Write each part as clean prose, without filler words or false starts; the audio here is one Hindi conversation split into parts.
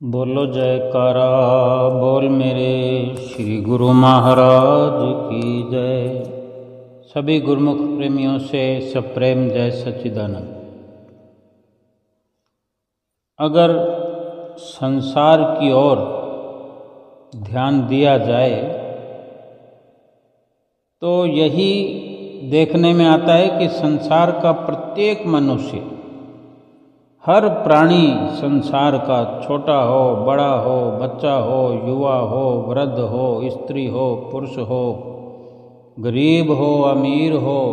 बोलो जयकारा बोल मेरे श्री गुरु महाराज की जय। सभी गुरुमुख प्रेमियों से सप्रेम जय सच्चिदानंद। अगर संसार की ओर ध्यान दिया जाए तो यही देखने में आता है कि संसार का प्रत्येक मनुष्य, हर प्राणी संसार का, छोटा हो बड़ा हो, बच्चा हो युवा हो, वृद्ध हो स्त्री हो पुरुष हो, गरीब हो अमीर हो,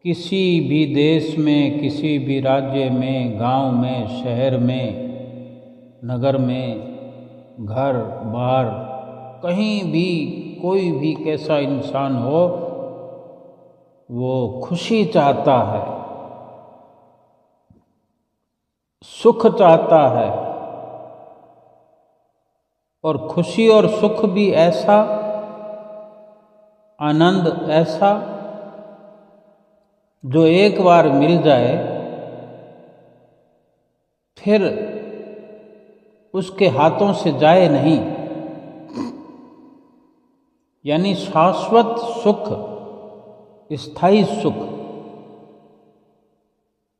किसी भी देश में, किसी भी राज्य में, गांव में, शहर में, नगर में, घर बाहर, कहीं भी कोई भी कैसा इंसान हो, वो खुशी चाहता है, सुख चाहता है। और खुशी और सुख भी ऐसा, आनंद ऐसा जो एक बार मिल जाए फिर उसके हाथों से जाए नहीं। यानी शाश्वत सुख, स्थायी सुख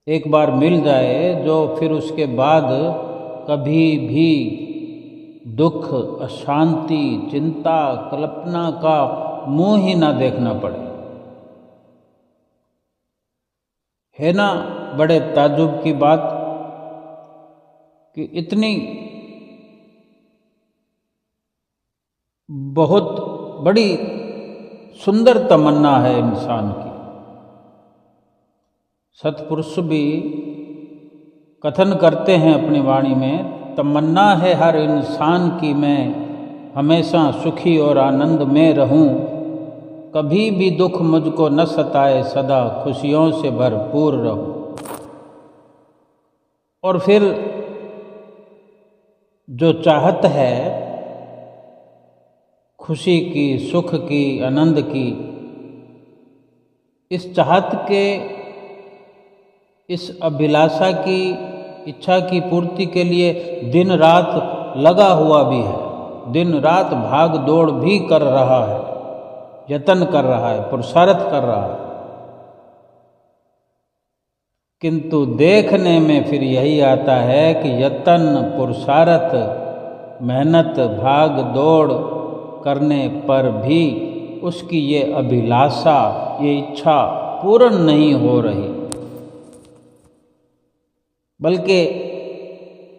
एक बार मिल जाए जो फिर उसके बाद कभी भी दुख, अशांति, चिंता, कल्पना का मुंह ही ना देखना पड़े। है ना बड़े ताज्जुब की बात कि इतनी बहुत बड़ी सुंदर तमन्ना है इंसान की। सत्पुरुष भी कथन करते हैं अपनी वाणी में, तमन्ना है हर इंसान की मैं हमेशा सुखी और आनंद में रहूं, कभी भी दुख मुझको न सताए, सदा खुशियों से भरपूर रहूं। और फिर जो चाहत है खुशी की, सुख की, आनंद की, इस चाहत के, इस अभिलाषा की, इच्छा की पूर्ति के लिए दिन रात लगा हुआ भी है, दिन रात भाग दौड़ भी कर रहा है, यत्न कर रहा है, पुरुषार्थ कर रहा है। किंतु देखने में फिर यही आता है कि यत्न, पुरुषार्थ, मेहनत, भाग दौड़ करने पर भी उसकी ये अभिलाषा, ये इच्छा पूर्ण नहीं हो रही, बल्कि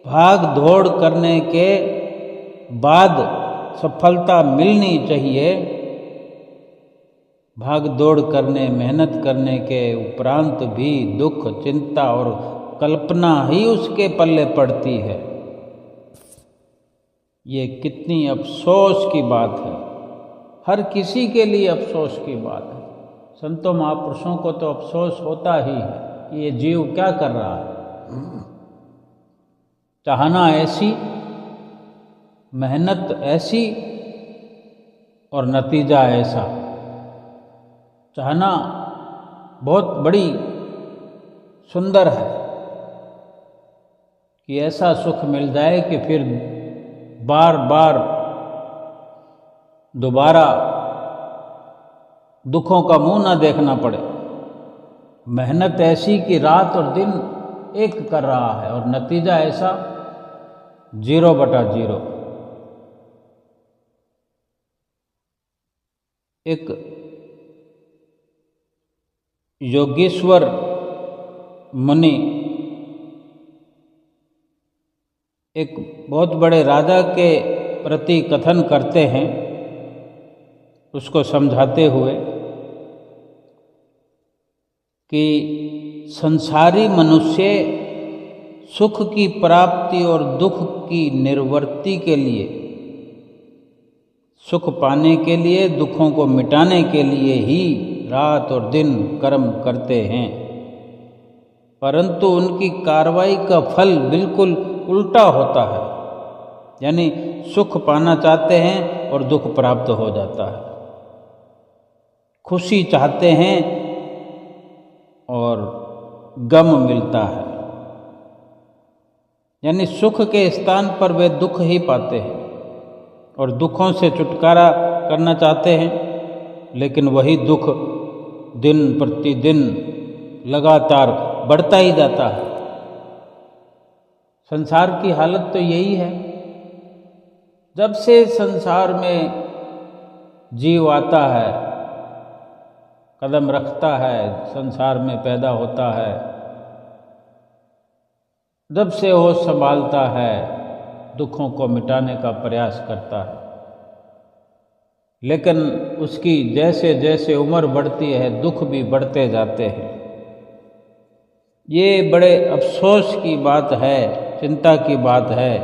भाग दौड़ करने के बाद सफलता मिलनी चाहिए। भाग दौड़ करने, मेहनत करने के उपरांत भी दुख, चिंता और कल्पना ही उसके पल्ले पड़ती है। ये कितनी अफसोस की बात है, हर किसी के लिए अफसोस की बात है। संतों महापुरुषों को तो अफसोस होता ही है कि ये जीव क्या कर रहा है। चाहना ऐसी, मेहनत ऐसी और नतीजा ऐसा। चाहना बहुत बड़ी सुंदर है कि ऐसा सुख मिल जाए कि फिर बार बार दोबारा दुखों का मुंह ना देखना पड़े। मेहनत ऐसी कि रात और दिन एक कर रहा है और नतीजा ऐसा 0/0। एक योगेश्वर मुनि एक बहुत बड़े राजा के प्रति कथन करते हैं, उसको समझाते हुए कि संसारी मनुष्य सुख की प्राप्ति और दुख की निवृत्ति के लिए, सुख पाने के लिए, दुखों को मिटाने के लिए ही रात और दिन कर्म करते हैं, परंतु उनकी कार्रवाई का फल बिल्कुल उल्टा होता है। यानी सुख पाना चाहते हैं और दुख प्राप्त हो जाता है, खुशी चाहते हैं और गम मिलता है। यानी सुख के स्थान पर वे दुख ही पाते हैं और दुखों से छुटकारा करना चाहते हैं, लेकिन वही दुख दिन प्रतिदिन लगातार बढ़ता ही जाता है। संसार की हालत तो यही है। जब से संसार में जीव आता है, कदम रखता है, संसार में पैदा होता है, जब से वो संभालता है, दुखों को मिटाने का प्रयास करता है, लेकिन उसकी जैसे जैसे उम्र बढ़ती है दुख भी बढ़ते जाते हैं। ये बड़े अफसोस की बात है, चिंता की बात है।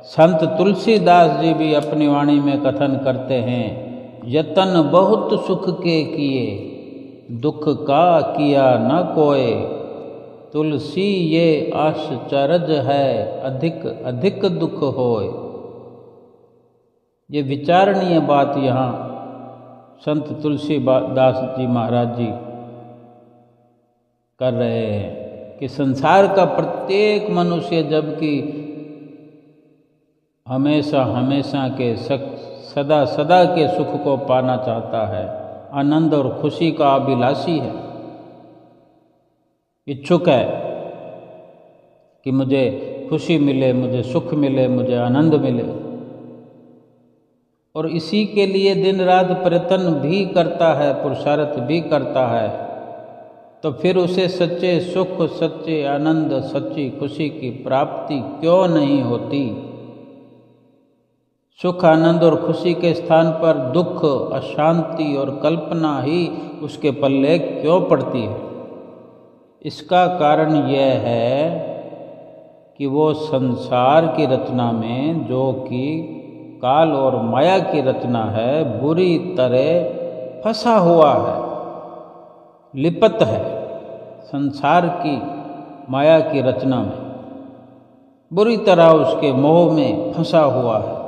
संत तुलसीदास जी भी अपनी वाणी में कथन करते हैं, यतन बहुत सुख के किए, दुख का किया न कोय, तुलसी ये आश्चर्य है, अधिक अधिक दुख होय। ये विचारणीय बात यहाँ संत तुलसीदास जी महाराज जी कर रहे हैं कि संसार का प्रत्येक मनुष्य जबकि हमेशा हमेशा के सदा सदा के सुख को पाना चाहता है, आनंद और खुशी का अभिलाषी है, इच्छुक है कि मुझे खुशी मिले, मुझे सुख मिले, मुझे आनंद मिले, और इसी के लिए दिन रात प्रयत्न भी करता है, पुरुषार्थ भी करता है। तो फिर उसे सच्चे सुख, सच्चे आनंद, सच्ची खुशी की प्राप्ति क्यों नहीं होती? सुख, आनंद और खुशी के स्थान पर दुख, अशांति और कल्पना ही उसके पल्ले क्यों पड़ती है? इसका कारण यह है कि वो संसार की रचना में, जो कि काल और माया की रचना है, बुरी तरह फंसा हुआ है, लिपत है। संसार की माया की रचना में बुरी तरह उसके मोह में फंसा हुआ है।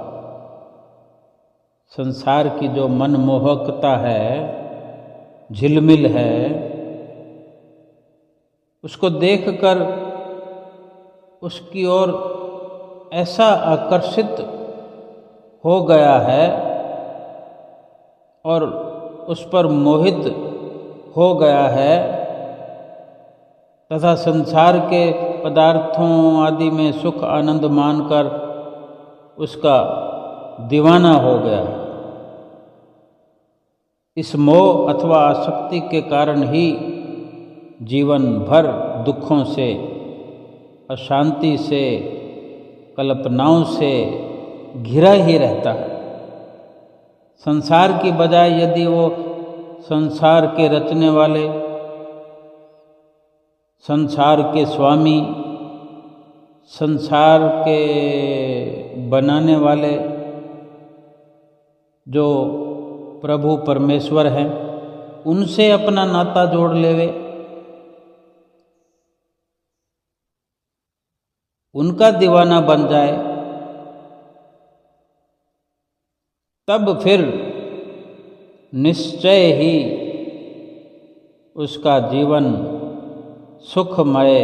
संसार की जो मनमोहकता है, झिलमिल है, उसको देखकर उसकी ओर ऐसा आकर्षित हो गया है और उस पर मोहित हो गया है, तथा संसार के पदार्थों आदि में सुख आनंद मानकर उसका दीवाना हो गया है। इस मोह अथवा आसक्ति के कारण ही जीवन भर दुखों से, अशांति से, कल्पनाओं से घिरा ही रहता है। संसार की बजाय यदि वो संसार के रचने वाले, संसार के स्वामी, संसार के बनाने वाले जो प्रभु परमेश्वर हैं, उनसे अपना नाता जोड़ लेवे, उनका दीवाना बन जाए, तब फिर निश्चय ही उसका जीवन सुखमय,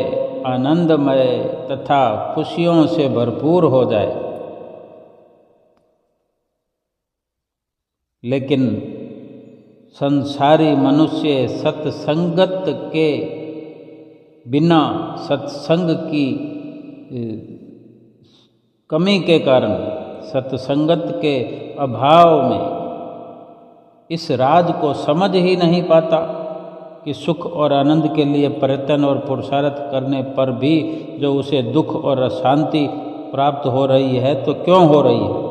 आनंदमय तथा खुशियों से भरपूर हो जाए। लेकिन संसारी मनुष्य सत्संगत के बिना, सत्संग की कमी के कारण, सत्संगत के अभाव में इस राज को समझ ही नहीं पाता कि सुख और आनंद के लिए प्रयत्न और पुरुषार्थ करने पर भी जो उसे दुख और अशांति प्राप्त हो रही है, तो क्यों हो रही है?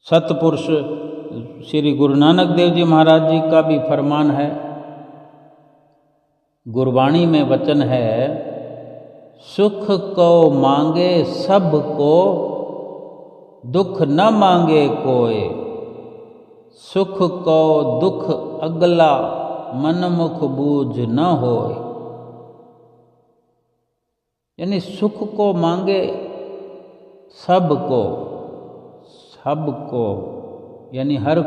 सतपुरुष श्री गुरु नानक देव जी महाराज जी का भी फरमान है, गुरबाणी में वचन है, सुख को मांगे सब को, दुख न मांगे कोय, सुख को दुख अगला, मनमुख बूझ न होय। यानी सुख को मांगे सबको, सबको यानी हर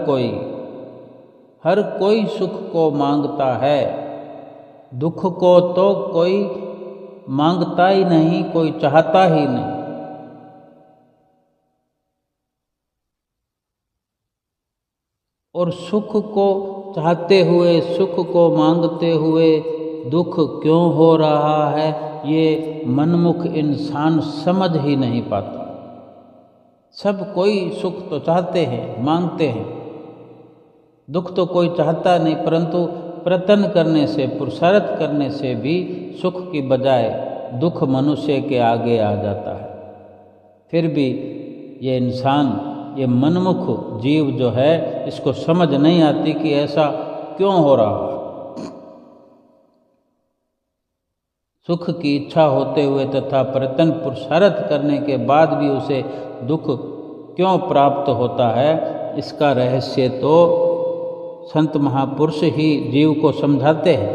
कोई सुख को मांगता है, दुख को तो कोई मांगता ही नहीं, कोई चाहता ही नहीं। और सुख को चाहते हुए, सुख को मांगते हुए दुख क्यों हो रहा है, ये मनमुख इंसान समझ ही नहीं पाता। सब कोई सुख तो चाहते हैं, मांगते हैं, दुख तो कोई चाहता नहीं, परंतु प्रयत्न करने से, पुरुषार्थ करने से भी सुख की बजाय दुख मनुष्य के आगे आ जाता है। फिर भी ये इंसान, ये मनमुख जीव जो है, इसको समझ नहीं आती कि ऐसा क्यों हो रहा है। सुख की इच्छा होते हुए तथा प्रयत्न पुरुषार्थ करने के बाद भी उसे दुख क्यों प्राप्त होता है, इसका रहस्य तो संत महापुरुष ही जीव को समझाते हैं।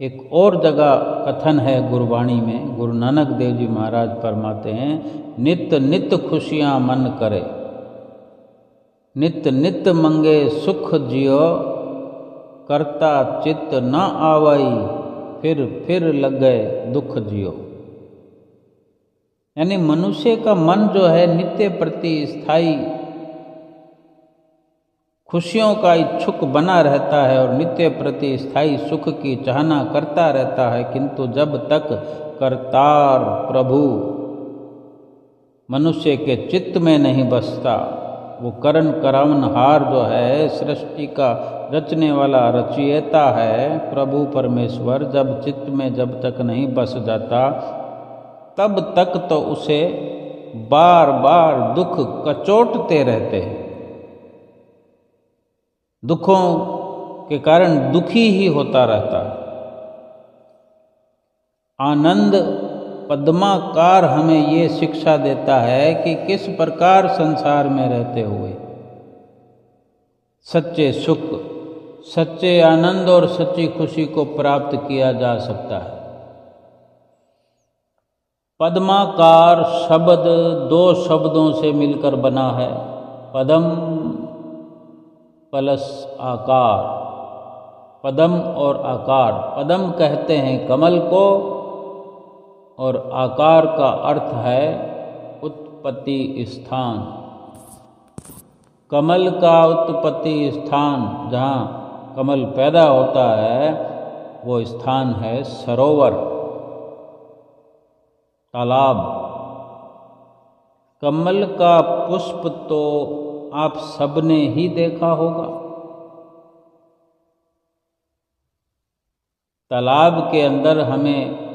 एक और जगह कथन है गुरबाणी में, गुरु नानक देव जी महाराज फरमाते हैं, नित नित खुशियाँ मन करे, नित नित मंगे सुख जियो, करता चित्त न आवई, फिर लगे दुख जियो। यानी मनुष्य का मन जो है नित्य प्रति स्थायी खुशियों का इच्छुक बना रहता है और नित्य प्रति स्थायी सुख की चाहना करता रहता है, किंतु जब तक करतार प्रभु मनुष्य के चित्त में नहीं बसता, वो करण करावनहार जो है, सृष्टि का रचने वाला रचयिता है प्रभु परमेश्वर, जब चित्त में जब तक नहीं बस जाता, तब तक तो उसे बार बार दुख कचोटते रहते हैं। दुखों के कारण दुखी ही होता रहता है। आनंद पद्माकार हमें ये शिक्षा देता है कि किस प्रकार संसार में रहते हुए सच्चे सुख, सच्चे आनंद और सच्ची खुशी को प्राप्त किया जा सकता है। पद्माकार शब्द दो शब्दों से मिलकर बना है, पदम प्लस आकार। पदम और आकार, पदम कहते हैं कमल को और आकार का अर्थ है उत्पत्ति स्थान। कमल का उत्पत्ति स्थान, जहाँ कमल पैदा होता है, वो स्थान है सरोवर, तालाब। कमल का पुष्प तो आप सबने ही देखा होगा। तालाब के अंदर हमें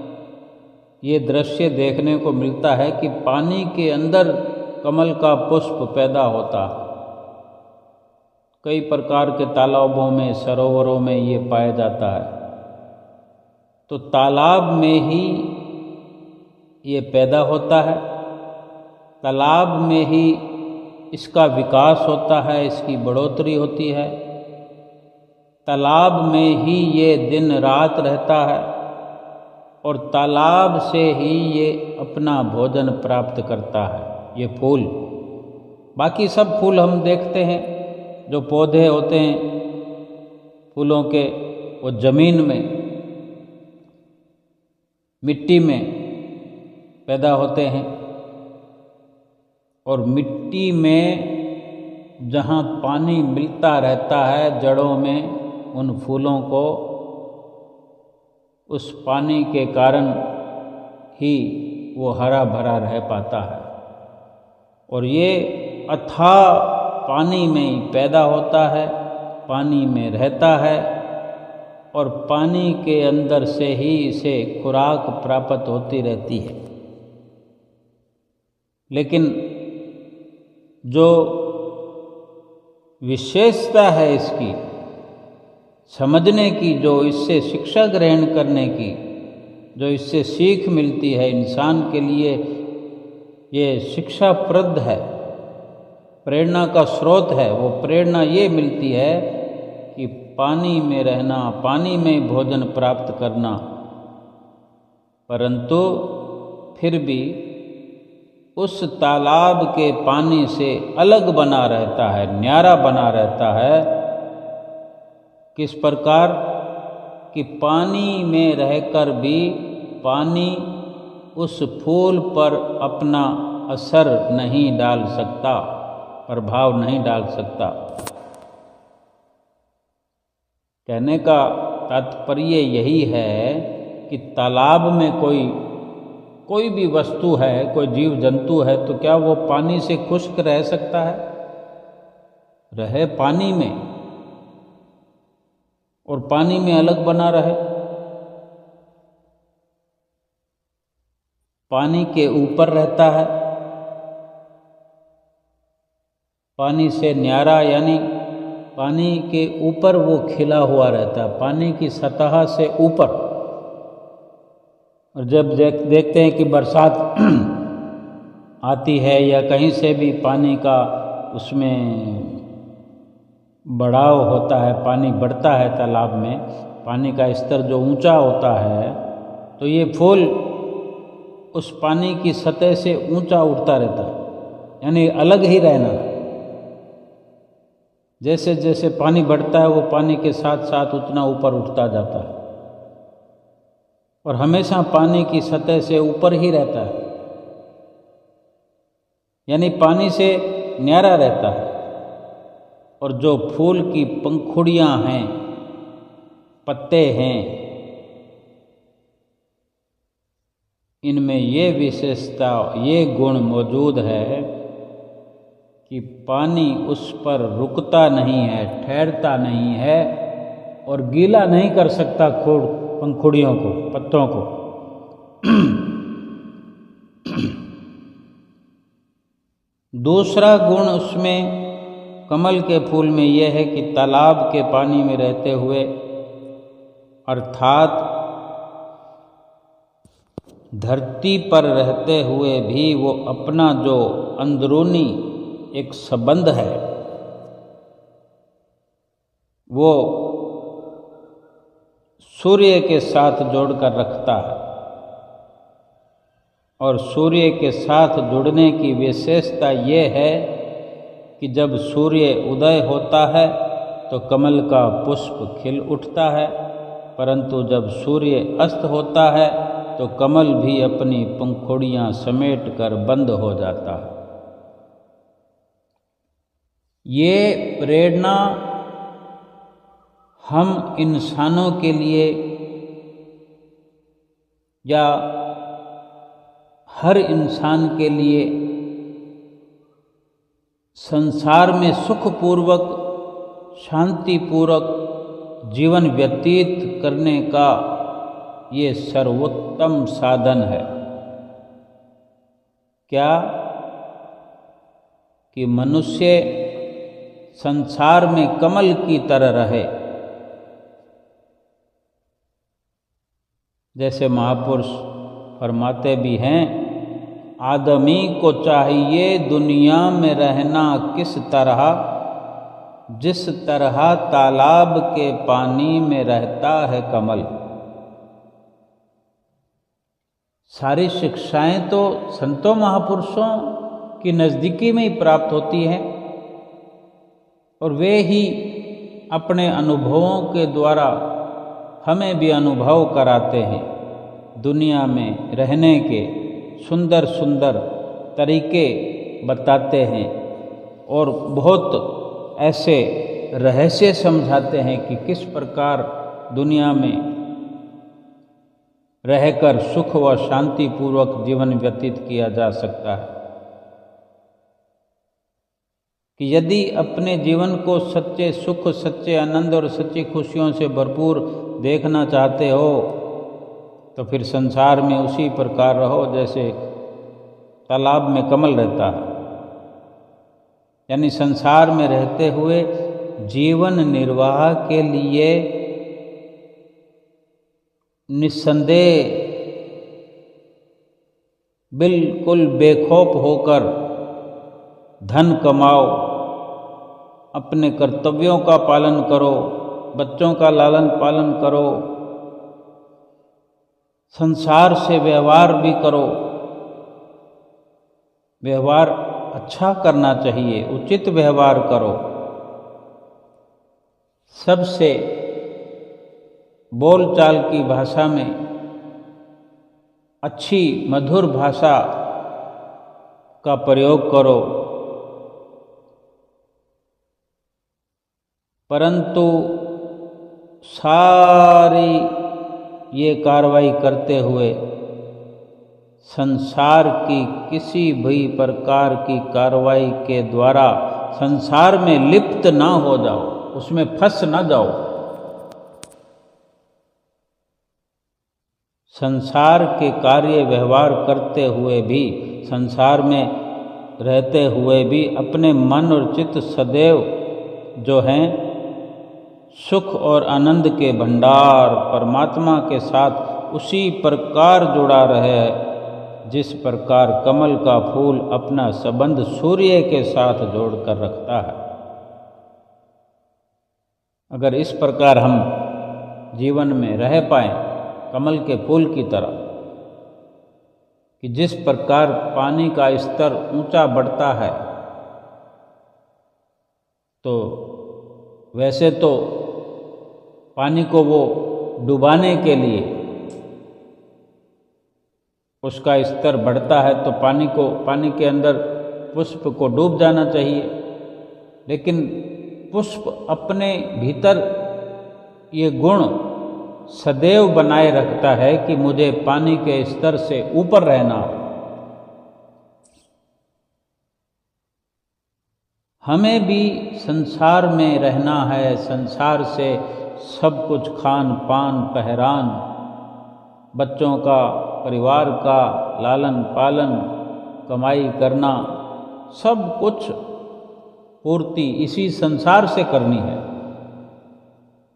ये दृश्य देखने को मिलता है कि पानी के अंदर कमल का पुष्प पैदा होता है। कई प्रकार के तालाबों में, सरोवरों में ये पाया जाता है। तो तालाब में ही ये पैदा होता है, तालाब में ही इसका विकास होता है, इसकी बढ़ोतरी होती है, तालाब में ही ये दिन रात रहता है और तालाब से ही ये अपना भोजन प्राप्त करता है। ये फूल, बाकी सब फूल हम देखते हैं, जो पौधे होते हैं फूलों के, वो जमीन में, मिट्टी में पैदा होते हैं। और मिट्टी में जहाँ पानी मिलता रहता है जड़ों में, उन फूलों को उस पानी के कारण ही वो हरा भरा रह पाता है। और ये अथाह पानी में ही पैदा होता है, पानी में रहता है और पानी के अंदर से ही इसे खुराक प्राप्त होती रहती है। लेकिन जो विशेषता है इसकी समझने की, जो इससे शिक्षा ग्रहण करने की, जो इससे सीख मिलती है, इंसान के लिए ये शिक्षाप्रद है, प्रेरणा का स्रोत है। वो प्रेरणा ये मिलती है कि पानी में रहना, पानी में भोजन प्राप्त करना, परंतु फिर भी उस तालाब के पानी से अलग बना रहता है, न्यारा बना रहता है। किस प्रकार कि पानी में रहकर भी पानी उस फूल पर अपना असर नहीं डाल सकता, प्रभाव नहीं डाल सकता। कहने का तात्पर्य यही है कि तालाब में कोई भी वस्तु है, कोई जीव जंतु है, तो क्या वो पानी से खुश्क रह सकता है? रहे पानी में और पानी में अलग बना रहे। पानी के ऊपर रहता है, पानी से न्यारा, यानी पानी के ऊपर वो खिला हुआ रहता है, पानी की सतह से ऊपर। और जब देखते हैं कि बरसात आती है या कहीं से भी पानी का उसमें बढ़ाव होता है, पानी बढ़ता है तालाब में, पानी का स्तर जो ऊंचा होता है, तो ये फूल उस पानी की सतह से ऊंचा उठता रहता है, यानी अलग ही रहना। जैसे जैसे पानी बढ़ता है वो पानी के साथ साथ उतना ऊपर उठता जाता है और हमेशा पानी की सतह से ऊपर ही रहता है, यानी पानी से न्यारा रहता है। और जो फूल की पंखुड़ियाँ हैं, पत्ते हैं, इनमें ये विशेषता, ये गुण मौजूद है कि पानी उस पर रुकता नहीं है, ठहरता नहीं है और गीला नहीं कर सकता पंखुड़ियों को, पत्तों को। दूसरा गुण उसमें, कमल के फूल में यह है कि तालाब के पानी में रहते हुए, अर्थात धरती पर रहते हुए भी, वो अपना जो अंदरूनी एक संबंध है वो सूर्य के साथ जोड़कर रखता है। और सूर्य के साथ जुड़ने की विशेषता ये है कि जब सूर्य उदय होता है तो कमल का पुष्प खिल उठता है, परंतु जब सूर्य अस्त होता है तो कमल भी अपनी पंखुड़ियाँ समेट कर बंद हो जाता है। ये प्रेरणा हम इंसानों के लिए या हर इंसान के लिए संसार में सुखपूर्वक, शांतिपूर्वक जीवन व्यतीत करने का ये सर्वोत्तम साधन है। क्या कि मनुष्य संसार में कमल की तरह रहे। जैसे महापुरुष फरमाते भी हैं, आदमी को चाहिए दुनिया में रहना किस तरह, जिस तरह तालाब के पानी में रहता है कमल। सारी शिक्षाएं तो संतों महापुरुषों की नज़दीकी में ही प्राप्त होती हैं और वे ही अपने अनुभवों के द्वारा हमें भी अनुभव कराते हैं। दुनिया में रहने के सुंदर सुंदर तरीके बताते हैं और बहुत ऐसे रहस्य समझाते हैं कि किस प्रकार दुनिया में रहकर सुख व शांतिपूर्वक जीवन व्यतीत किया जा सकता है। कि यदि अपने जीवन को सच्चे सुख, सच्चे आनंद और सच्ची खुशियों से भरपूर देखना चाहते हो तो फिर संसार में उसी प्रकार रहो जैसे तालाब में कमल रहता है, यानी संसार में रहते हुए जीवन निर्वाह के लिए निस्संदेह बिल्कुल बेखौफ होकर धन कमाओ, अपने कर्तव्यों का पालन करो, बच्चों का लालन पालन करो, संसार से व्यवहार भी करो। व्यवहार अच्छा करना चाहिए, उचित व्यवहार करो, सबसे बोलचाल की भाषा में अच्छी मधुर भाषा का प्रयोग करो, परंतु सारी ये कार्रवाई करते हुए संसार की किसी भी प्रकार की कार्रवाई के द्वारा संसार में लिप्त ना हो जाओ, उसमें फंस ना जाओ। संसार के कार्य व्यवहार करते हुए भी, संसार में रहते हुए भी अपने मन और चित्त सदैव जो हैं सुख और आनंद के भंडार परमात्मा के साथ उसी प्रकार जुड़ा रहे, जिस प्रकार कमल का फूल अपना संबंध सूर्य के साथ जोड़कर रखता है। अगर इस प्रकार हम जीवन में रह पाएं कमल के फूल की तरह, कि जिस प्रकार पानी का स्तर ऊंचा बढ़ता है, तो वैसे तो पानी को वो डुबाने के लिए उसका स्तर बढ़ता है, तो पानी के अंदर पुष्प को डूब जाना चाहिए, लेकिन पुष्प अपने भीतर ये गुण सदैव बनाए रखता है कि मुझे पानी के स्तर से ऊपर रहना है। हमें भी संसार में रहना है, संसार से सब कुछ खान पान पहरान, बच्चों का, परिवार का लालन पालन, कमाई करना, सब कुछ पूर्ति इसी संसार से करनी है।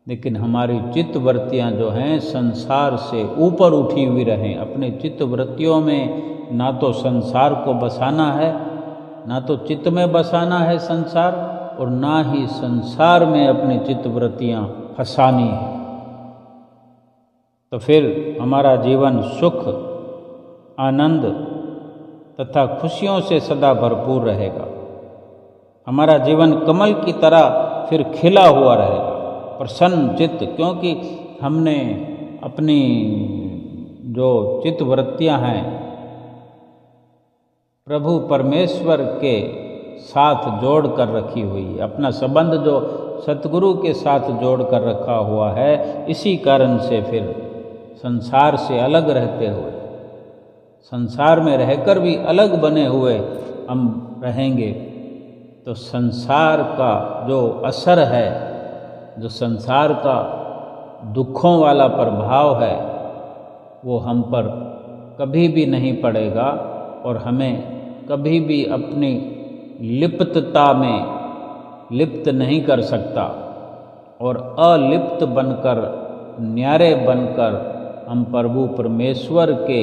लेकिन हमारी चित्तवृत्तियाँ जो हैं संसार से ऊपर उठी हुई रहें। अपने चित्तवृत्तियों में ना तो संसार को बसाना है, ना तो चित्त में बसाना है संसार, और ना ही संसार में अपनी चित्तवृत्तियाँ फंसानी है। तो फिर हमारा जीवन सुख, आनंद तथा खुशियों से सदा भरपूर रहेगा। हमारा जीवन कमल की तरह फिर खिला हुआ रहेगा, प्रसन्न चित्त, क्योंकि हमने अपनी जो चित्तवृत्तियाँ हैं प्रभु परमेश्वर के साथ जोड़ कर रखी हुई है। अपना संबंध जो सतगुरु के साथ जोड़ कर रखा हुआ है, इसी कारण से फिर संसार से अलग रहते हुए, संसार में रहकर भी अलग बने हुए हम रहेंगे, तो संसार का जो असर है, जो संसार का दुखों वाला प्रभाव है, वो हम पर कभी भी नहीं पड़ेगा और हमें कभी भी अपनी लिप्तता में लिप्त नहीं कर सकता। और अलिप्त बनकर, न्यारे बनकर हम प्रभु परमेश्वर के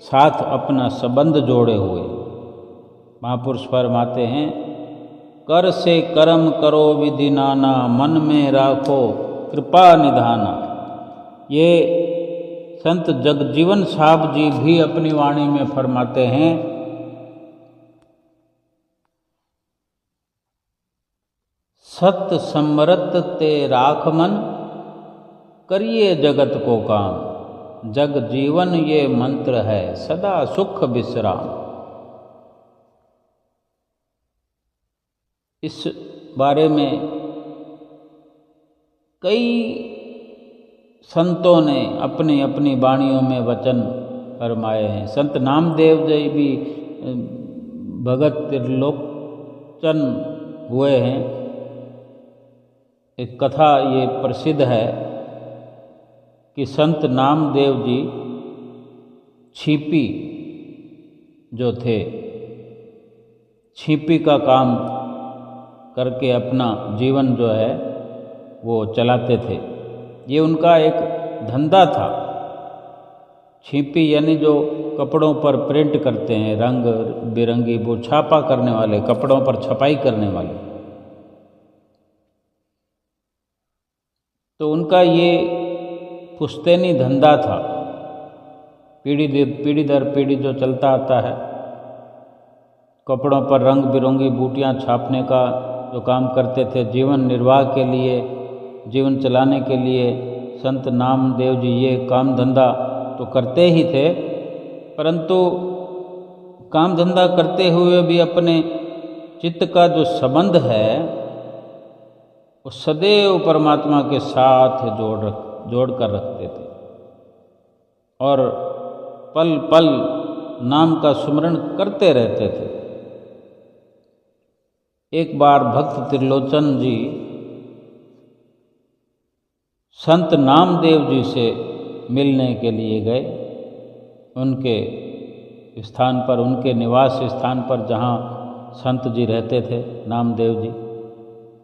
साथ अपना संबंध जोड़े हुए। महापुरुष फरमाते हैं, कर से कर्म करो विधि नाना, मन में राखो कृपा निधाना। ये संत जगजीवन साहब जी भी अपनी वाणी में फरमाते हैं, सत समरत ते राख मन, करिए जगत को काम। जग जीवन ये मंत्र है, सदा सुख विश्राम। इस बारे में कई संतों ने अपनी अपनी वाणियों में वचन फरमाए हैं। संत नामदेव जी भी भगत त्रिलोचन हुए हैं। एक कथा ये प्रसिद्ध है कि संत नामदेव जी छिपी जो थे, छिपी का काम करके अपना जीवन जो है वो चलाते थे। ये उनका एक धंधा था। छिपी यानी जो कपड़ों पर प्रिंट करते हैं, रंग बिरंगी, वो छापा करने वाले, कपड़ों पर छपाई करने वाले। तो उनका ये पुश्तैनी धंधा था, पीढ़ी दर पीढ़ी जो चलता आता है। कपड़ों पर रंग बिरंगी बूटियाँ छापने का जो काम करते थे, जीवन निर्वाह के लिए, जीवन चलाने के लिए संत नामदेव जी ये काम धंधा तो करते ही थे, परंतु काम धंधा करते हुए भी अपने चित्त का जो संबंध है वो सदैव परमात्मा के साथ जोड़ कर रखते थे और पल पल नाम का सुमरण करते रहते थे। एक बार भक्त त्रिलोचन जी संत नामदेव जी से मिलने के लिए गए। उनके स्थान पर, उनके निवास स्थान पर जहाँ संत जी रहते थे, नामदेव जी,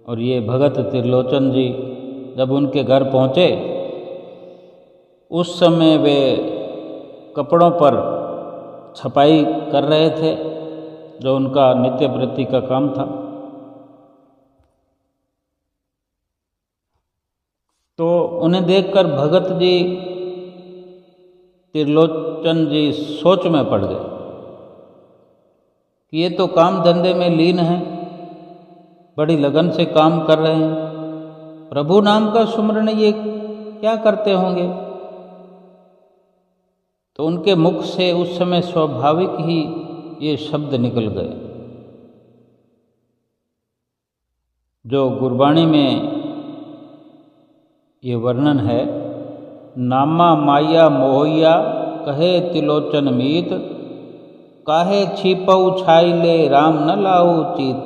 और ये भगत त्रिलोचन जी जब उनके घर पहुँचे उस समय वे कपड़ों पर छपाई कर रहे थे, जो उनका नित्य वृत्ति का काम था। तो उन्हें देखकर भगत जी त्रिलोचन जी सोच में पड़ गए कि ये तो काम धंधे में लीन है, बड़ी लगन से काम कर रहे हैं, प्रभु नाम का सुमरण ये क्या करते होंगे। तो उनके मुख से उस समय स्वाभाविक ही ये शब्द निकल गए जो गुरबाणी में ये वर्णन है। नामा माया मोहिया कहे त्रिलोचन मीत, काहे छिपऊ छाई ले राम न लाऊ चीत।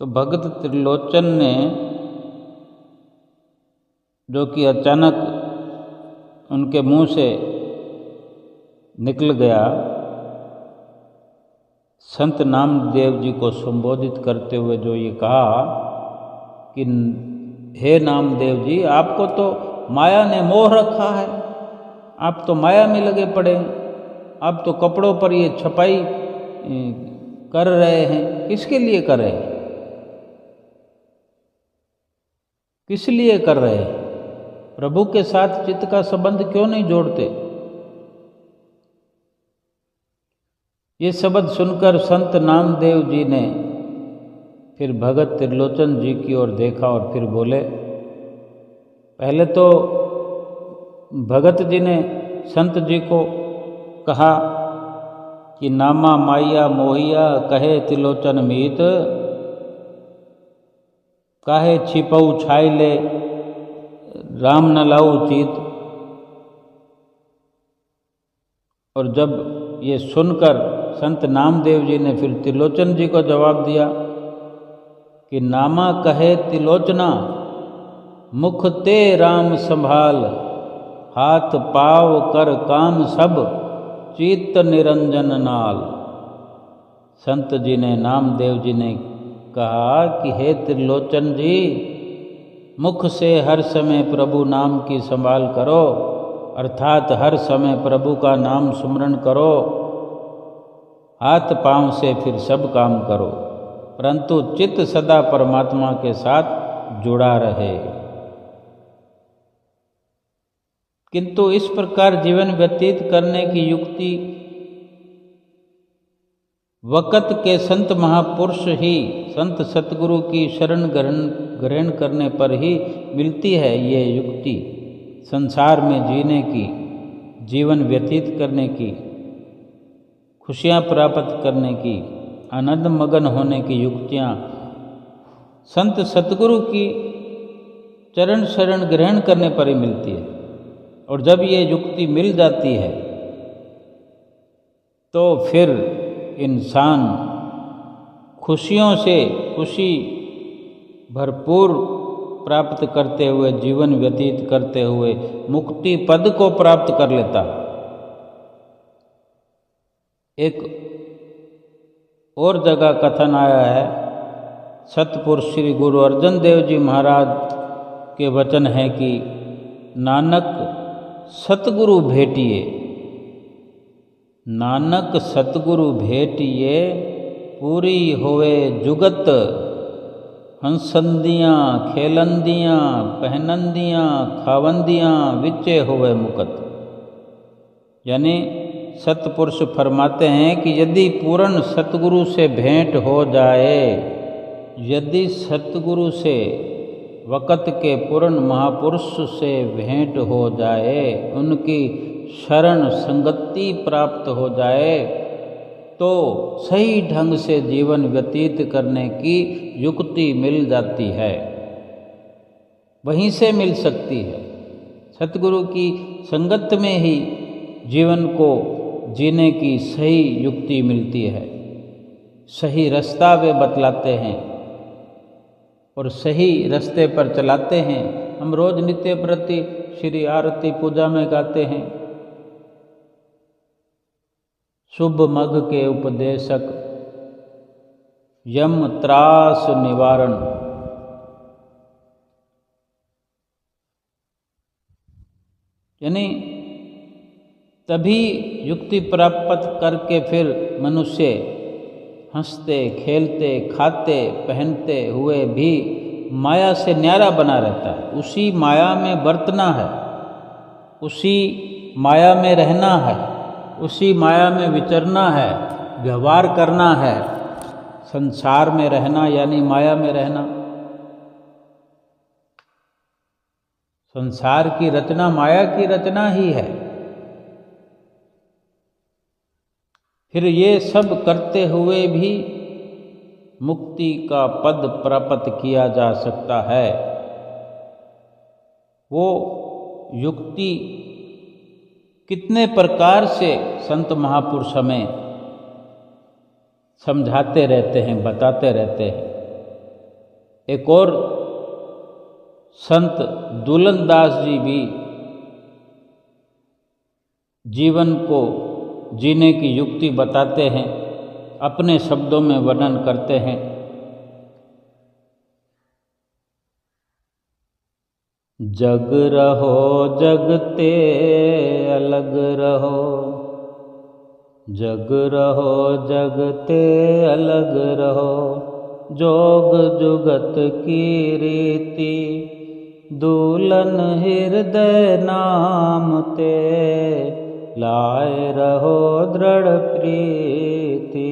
तो भगत त्रिलोचन ने, जो कि अचानक उनके मुंह से निकल गया, संत नामदेव जी को संबोधित करते हुए जो ये कहा कि हे नामदेव जी, आपको तो माया ने मोह रखा है, आप तो माया में लगे पड़े हैं, आप तो कपड़ों पर ये छपाई कर रहे हैं। किसके लिए कर रहे हैं, किस लिए कर रहे हैं? प्रभु के साथ चित्त का संबंध क्यों नहीं जोड़ते? ये शब्द सुनकर संत नामदेव जी ने फिर भगत त्रिलोचन जी की ओर देखा और फिर बोले। पहले तो भगत जी ने संत जी को कहा कि नामा माया मोहिया कहे त्रिलोचन मीत, काहे छिपऊ छाई ले राम न लाऊ चीत। और जब ये सुनकर संत नामदेव जी ने फिर त्रिलोचन जी को जवाब दिया कि नामा कहे त्रिलोचना, मुख ते राम संभाल, हाथ पाव कर काम सब, चित्त निरंजन नाल। संत जी ने, नामदेव जी ने कहा कि हे त्रिलोचन जी, मुख से हर समय प्रभु नाम की संभाल करो, अर्थात हर समय प्रभु का नाम सुमरण करो, हाथ पांव से फिर सब काम करो, परंतु चित्त सदा परमात्मा के साथ जुड़ा रहे। किंतु इस प्रकार जीवन व्यतीत करने की युक्ति वक़्त के संत महापुरुष ही, संत सतगुरु की शरण ग्रहण करने पर ही मिलती है। ये युक्ति संसार में जीने की, जीवन व्यतीत करने की, खुशियाँ प्राप्त करने की, आनंद मगन होने की युक्तियाँ संत सतगुरु की चरण शरण ग्रहण करने पर ही मिलती है। और जब ये युक्ति मिल जाती है तो फिर इंसान खुशियों से खुशी भरपूर प्राप्त करते हुए, जीवन व्यतीत करते हुए मुक्ति पद को प्राप्त कर लेता। एक और जगह कथन आया है, सतपुरुष श्री गुरु अर्जन देव जी महाराज के वचन है कि नानक सतगुरु भेटिए, नानक सतगुरु भेटिए, पूरी होवे जुगत, हंसंदियाँ खेलंदियाँ पहनंदियाँ खावंदियाँ, विचे होवे मुकत। यानी सतपुरुष फरमाते हैं कि यदि पूर्ण सतगुरु से भेंट हो जाए, यदि सतगुरु से, वक़्त के पूर्ण महापुरुष से भेंट हो जाए, उनकी शरण संगति प्राप्त हो जाए तो सही ढंग से जीवन व्यतीत करने की युक्ति मिल जाती है, वहीं से मिल सकती है। सतगुरु की संगत में ही जीवन को जीने की सही युक्ति मिलती है, सही रास्ता वे बतलाते हैं और सही रास्ते पर चलाते हैं। हम रोज नित्य प्रति श्री आरती पूजा में गाते हैं, शुभ मग के उपदेशक यम त्रास निवारण। यानी तभी युक्ति प्राप्त करके फिर मनुष्य हंसते खेलते खाते पहनते हुए भी माया से न्यारा बना रहता है। उसी माया में बरतना है, उसी माया में रहना है, उसी माया में विचरना है, व्यवहार करना है। संसार में रहना यानी माया में रहना। संसार की रचना माया की रचना ही है। फिर ये सब करते हुए भी मुक्ति का पद प्राप्त किया जा सकता है। वो युक्ति कितने प्रकार से संत महापुरुष हमें समझाते रहते हैं, बताते रहते हैं। एक और संत दुलन दास जी भी जीवन को जीने की युक्ति बताते हैं, अपने शब्दों में वर्णन करते हैं। जग रहो जगते अलग रहो, जग रहो जगते अलग रहो, जोग जुगत की रीति, दुलन हृदय नाम ते, लाए रहो दृढ़ प्रीति।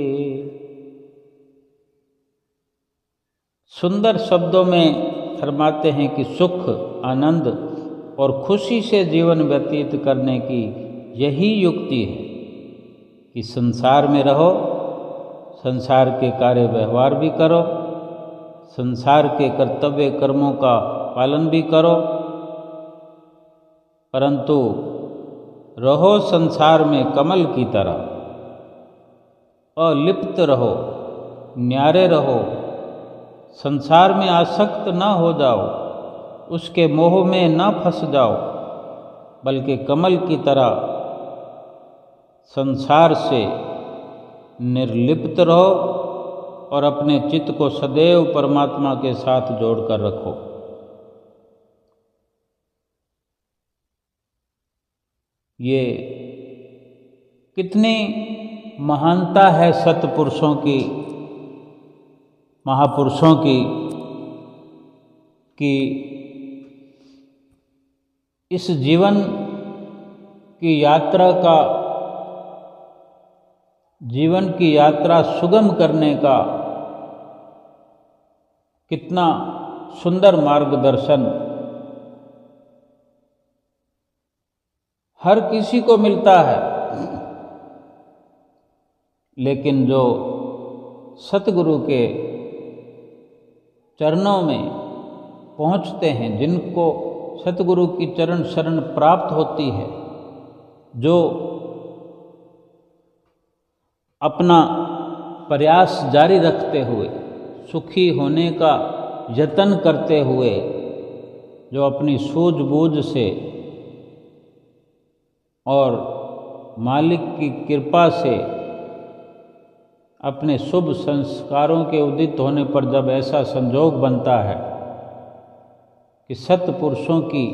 सुंदर शब्दों में फरमाते हैं कि सुख आनंद और खुशी से जीवन व्यतीत करने की यही युक्ति है कि संसार में रहो, संसार के कार्य व्यवहार भी करो, संसार के कर्तव्य कर्मों का पालन भी करो, परंतु रहो संसार में कमल की तरह, अलिप्त रहो, न्यारे रहो, संसार में आसक्त ना हो जाओ, उसके मोह में ना फंस जाओ, बल्कि कमल की तरह संसार से निर्लिप्त रहो और अपने चित्त को सदैव परमात्मा के साथ जोड़कर रखो। ये कितनी महानता है सत्पुरुषों की, महापुरुषों की, कि इस जीवन की यात्रा का, जीवन की यात्रा सुगम करने का कितना सुंदर मार्गदर्शन हर किसी को मिलता है। लेकिन जो सतगुरु के चरणों में पहुँचते हैं, जिनको सतगुरु की चरण शरण प्राप्त होती है, जो अपना प्रयास जारी रखते हुए, सुखी होने का यत्न करते हुए, जो अपनी सूझबूझ से और मालिक की कृपा से अपने शुभ संस्कारों के उदित होने पर जब ऐसा संजोग बनता है कि सत्पुरुषों की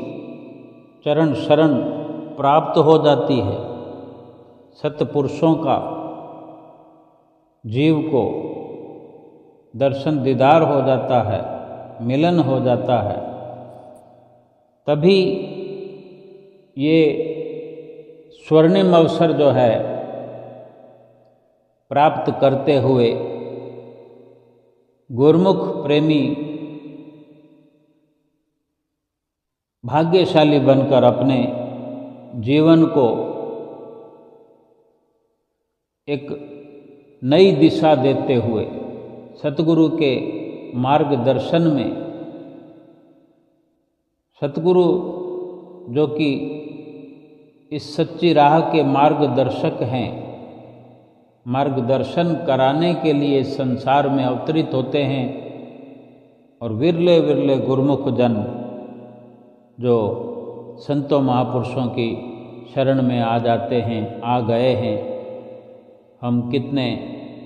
चरण शरण प्राप्त हो जाती है, सत्पुरुषों का जीव को दर्शन दीदार हो जाता है, मिलन हो जाता है, तभी ये स्वर्णिम अवसर जो है प्राप्त करते हुए गुरुमुख प्रेमी भाग्यशाली बनकर अपने जीवन को एक नई दिशा देते हुए सतगुरु के मार्गदर्शन में, सतगुरु जो कि इस सच्ची राह के मार्गदर्शक हैं, मार्गदर्शन कराने के लिए संसार में अवतरित होते हैं और विरले विरले गुरुमुख जन जो संतों महापुरुषों की शरण में आ जाते हैं, आ गए हैं। हम कितने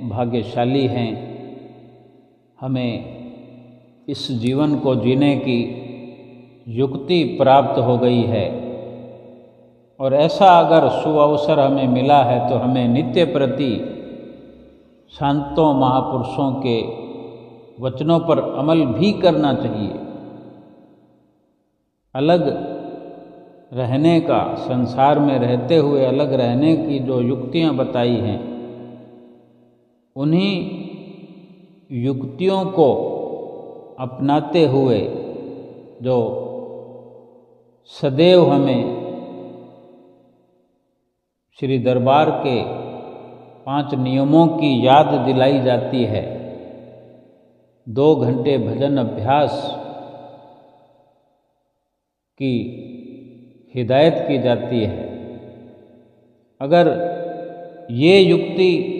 भाग्यशाली हैं, हमें इस जीवन को जीने की युक्ति प्राप्त हो गई है। और ऐसा अगर सुअवसर हमें मिला है तो हमें नित्य प्रति संतों महापुरुषों के वचनों पर अमल भी करना चाहिए। अलग रहने का, संसार में रहते हुए अलग रहने की जो युक्तियां बताई हैं, उन्हीं युक्तियों को अपनाते हुए जो सदैव हमें श्री दरबार के 5 नियमों की याद दिलाई जाती है। 2 घंटे भजन अभ्यास की हिदायत की जाती है। अगर ये युक्ति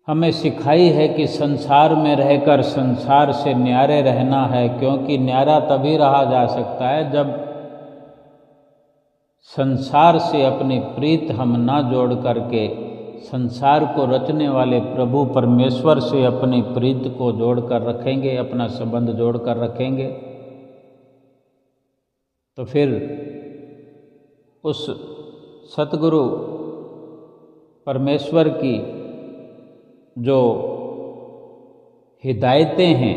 हमें सिखाई है कि संसार में रहकर संसार से न्यारे रहना है, क्योंकि न्यारा तभी रहा जा सकता है जब संसार से अपनी प्रीत हम ना जोड़ करके संसार को रचने वाले प्रभु परमेश्वर से अपनी प्रीत को जोड़ कर रखेंगे, अपना संबंध जोड़ कर रखेंगे, तो फिर उस सतगुरु परमेश्वर की जो हिदायतें हैं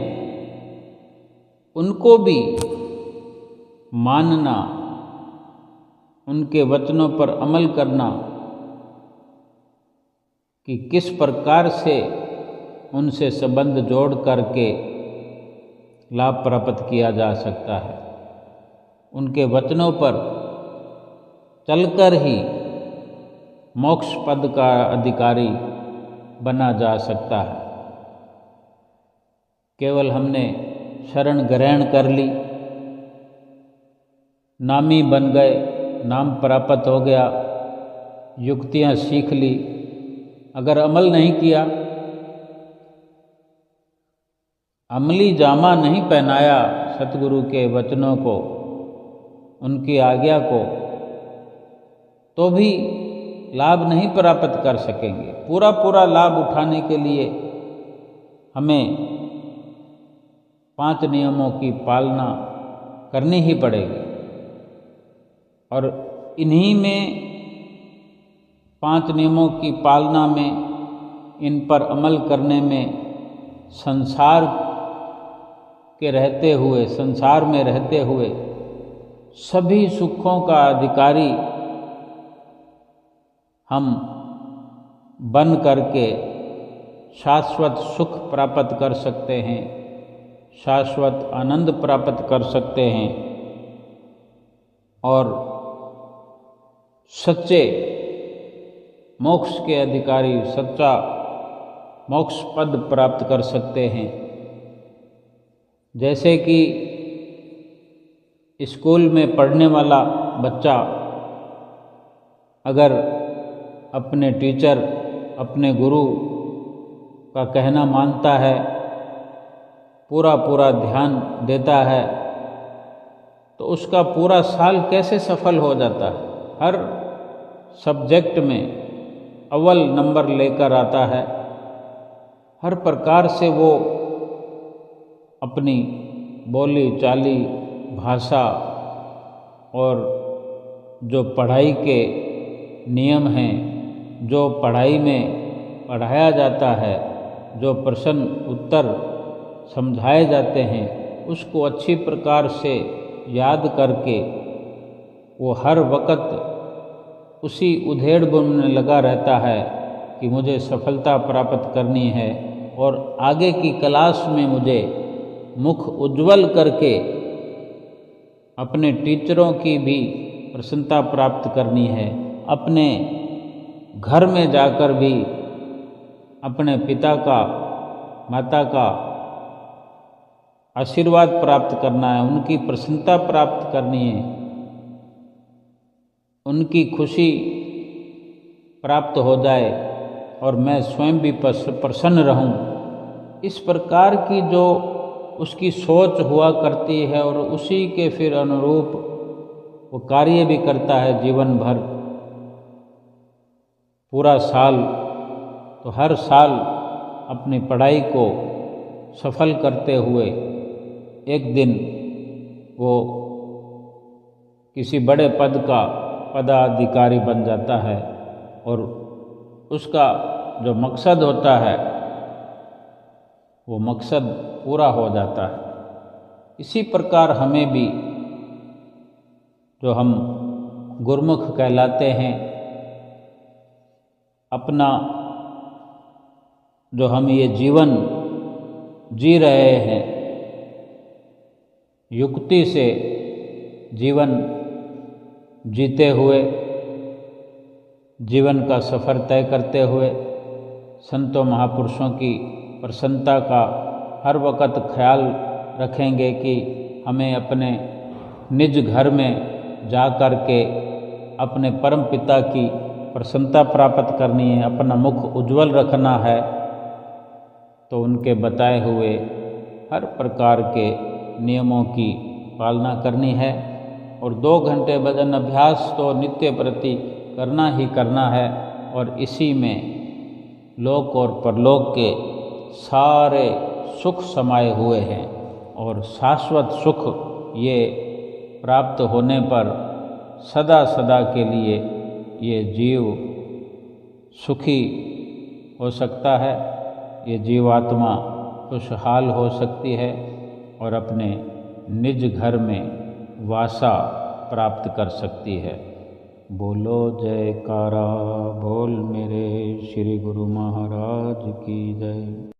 उनको भी मानना, उनके वचनों पर अमल करना कि किस प्रकार से उनसे संबंध जोड़ करके लाभ प्राप्त किया जा सकता है। उनके वचनों पर चलकर ही मोक्ष पद का अधिकारी बना जा सकता है। केवल हमने शरण ग्रहण कर ली, नामी बन गए, नाम प्राप्त हो गया, युक्तियां सीख ली, अगर अमल नहीं किया, अमली जामा नहीं पहनाया सतगुरु के वचनों को, उनकी आज्ञा को, तो भी लाभ नहीं प्राप्त कर सकेंगे। पूरा लाभ उठाने के लिए हमें 5 नियमों की पालना करनी ही पड़ेगी। और इन्हीं में 5 नियमों की पालना में, इन पर अमल करने में, संसार के रहते हुए, संसार में रहते हुए सभी सुखों का अधिकारी हम बन करके शाश्वत सुख प्राप्त कर सकते हैं, शाश्वत आनंद प्राप्त कर सकते हैं और सच्चे मोक्ष के अधिकारी, सच्चा मोक्ष पद प्राप्त कर सकते हैं। जैसे कि स्कूल में पढ़ने वाला बच्चा अगर अपने टीचर, अपने गुरु का कहना मानता है, पूरा ध्यान देता है, तो उसका पूरा साल कैसे सफल हो जाता है। हर सब्जेक्ट में अव्वल नंबर लेकर आता है, हर प्रकार से वो अपनी बोली चाली, भाषा और जो पढ़ाई के नियम हैं, जो पढ़ाई में पढ़ाया जाता है, जो प्रश्न उत्तर समझाए जाते हैं, उसको अच्छी प्रकार से याद करके वो हर वक्त उसी उधेड़-बुन में लगा रहता है कि मुझे सफलता प्राप्त करनी है और आगे की क्लास में मुझे मुख उज्जवल करके अपने टीचरों की भी प्रसन्नता प्राप्त करनी है, अपने घर में जाकर भी अपने पिता का, माता का आशीर्वाद प्राप्त करना है, उनकी प्रसन्नता प्राप्त करनी है, उनकी खुशी प्राप्त हो जाए और मैं स्वयं भी प्रसन्न रहूं। इस प्रकार की जो उसकी सोच हुआ करती है और उसी के फिर अनुरूप वो कार्य भी करता है जीवन भर, पूरा साल। तो हर साल अपनी पढ़ाई को सफल करते हुए एक दिन वो किसी बड़े पद का पदाधिकारी बन जाता है और उसका जो मकसद होता है वो मकसद पूरा हो जाता है। इसी प्रकार हमें भी, जो हम गुरमुख कहलाते हैं, अपना जो हम ये जीवन जी रहे हैं, युक्ति से जीवन जीते हुए, जीवन का सफ़र तय करते हुए, संतों महापुरुषों की प्रसन्नता का हर वक़्त ख्याल रखेंगे कि हमें अपने निज घर में जा कर के अपने परम पिता की प्रसन्नता प्राप्त करनी है, अपना मुख उज्जवल रखना है, तो उनके बताए हुए हर प्रकार के नियमों की पालना करनी है। और 2 घंटे भजन अभ्यास तो नित्य प्रति करना ही करना है, और इसी में लोक और परलोक के सारे सुख समाये हुए हैं। और शाश्वत सुख ये प्राप्त होने पर सदा सदा के लिए ये जीव सुखी हो सकता है, ये जीवात्मा खुशहाल हो सकती है और अपने निज घर में वासा प्राप्त कर सकती है। बोलो जयकारा बोल मेरे श्री गुरु महाराज की जय।